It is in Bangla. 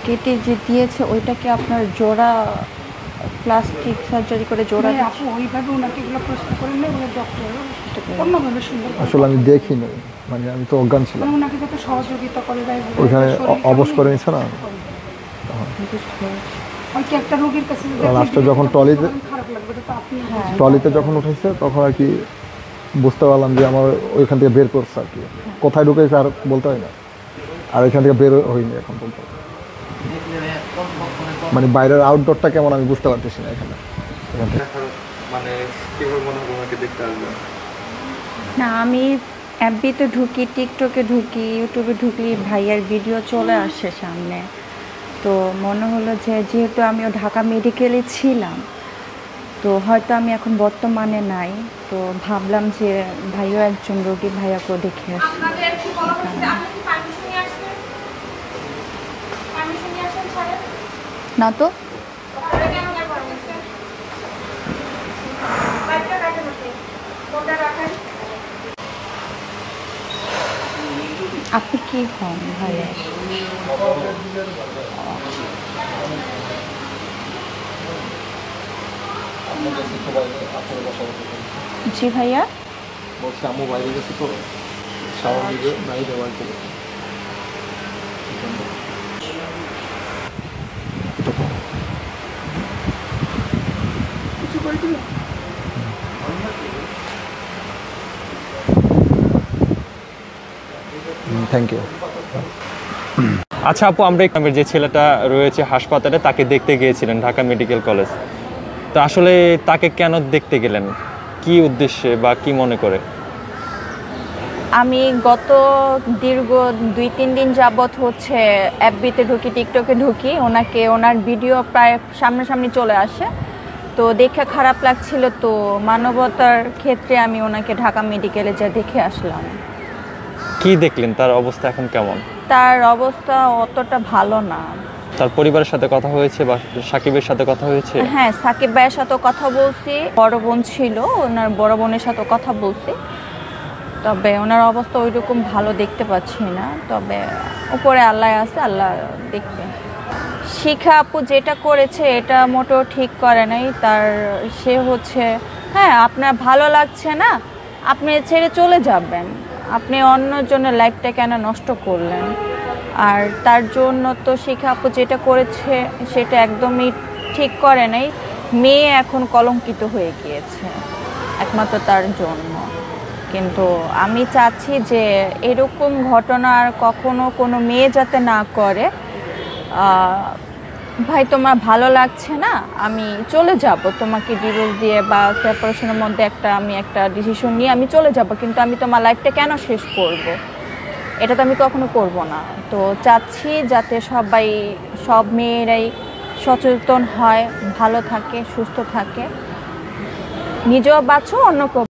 কেটে যে দিয়েছে ওইটা কি আপনার জোড়া প্লাস্টিক সার্জারি করে জোড়া আপু ওইভাবে ওনাকে এগুলো প্রশ্ন করেন না, ওনার ডক্টর অন্যভাবে সুন্দর আসলে আমি দেখিনি, মানে আমি তো অজ্ঞান ছিলাম। ওনাকে যত সহযোগিতা করে ওইখানে অবশ করে নিচ্ছে না। একটা রোগীর কাছে লাস্টে যখন ট্রলিতে যখন উঠেছে তখন আর কি বুঝতে পারলাম যে আমার ওইখান থেকে বের করছে আর কি, কোথায় ঢুকেছে আর বলতে হয় না, আর এখান থেকে বের হয়নি এখন বলতে, মানে বাইরের আউটডোরটা কেমন আমি বুঝতে পারতেছি না এখানে। মানে কিভাবে মনে হয় ওনাকে দেখতে আসবে না, আমি এফবিতে ঢুকি, টিকটকে ঢুকি, ইউটিউবে ঢুকলি ভাইয়ার ভিডিও চলে আসে সামনে। তো মনে হলো যে যেহেতু আমিও ঢাকা মেডিকেলে ছিলাম, তো হয়তো আমি এখন বর্তমানে নাই, তো ভাবলাম যে ভাইও একজন রোগী, ভাইয়াকেও দেখে আসি। না তো আপনি কি হন ভাইয়া? জি ভাইয়া, বলছি আম্মু বাইরে গেছে তো স্বাভাবিক নাই দেওয়ার থেকে। কিছু করে দিল। Thank you. আচ্ছা আপু, আমরা এখানে যে ছেলেটা রয়েছে হাসপাতালে তাকে দেখতে গিয়েছিলেন ঢাকা মেডিকেল কলেজ, তো আসলে তাকে কেন দেখতে গেলেন, কি উদ্দেশ্যে বা কি মনে করে? আমি গত দীর্ঘ 2-3 দিন যাবৎ হচ্ছে এফবিতে ঢুকি, টিকটকে ঢুকি, ওনার ভিডিও প্রায় সামনাসামনি চলে আসে, তো দেখে খারাপ লাগছিল, তো মানবতার ক্ষেত্রে আমি ওনাকে ঢাকা মেডিকেলে যা দেখে আসলাম। কি দেখলেন, তার অবস্থা এখন কেমন? তার অবস্থা অতটা ভালো না। তার পরিবারের সাথে কথা হয়েছে বা সাকিবের সাথে কথা হয়েছে? হ্যাঁ, সাকিব ভাইয়ের সাথে কথা বলছি, বড় বোন ছিল, ওনার বড় বোনের সাথে কথা বলছি, তবে ওনার অবস্থা ওইরকম ভালো দেখতে পাচ্ছি না, তবে উপরে আল্লাহ আছে, আল্লাহ দেখবে। শিখা আপু যেটা করেছে এটা মোটেও ঠিক করে নাই। সে হচ্ছে, হ্যাঁ আপনার ভালো লাগছে না, আপনি ছেড়ে চলে যাবেন, আপনি অন্যের জন্য লাইফটা কেন নষ্ট করলেন? আর তার জন্য তো শিখা আপু যেটা করেছে সেটা একদমই ঠিক করে নাই। মেয়ে এখন কলঙ্কিত হয়ে গিয়েছে একমাত্র তার জন্য। কিন্তু আমি চাচ্ছি যে এরকম ঘটনা আর কখনো কোনো মেয়ে যাতে না করে। ভাই তোমার ভালো লাগছে না, আমি চলে যাব, তোমাকে ডিভোর্স দিয়ে বা সেপারেশনের মধ্যে আমি একটা ডিসিশন নিয়ে আমি চলে যাব, কিন্তু আমি তোমার লাইফটা কেন শেষ করব? এটা তো আমি কখনো করব না। তো চাচ্ছি যাতে সব মেয়েরাই সচেতন হয়, ভালো থাকে, সুস্থ থাকে, নিজেও বাঁচো, অন্যকেও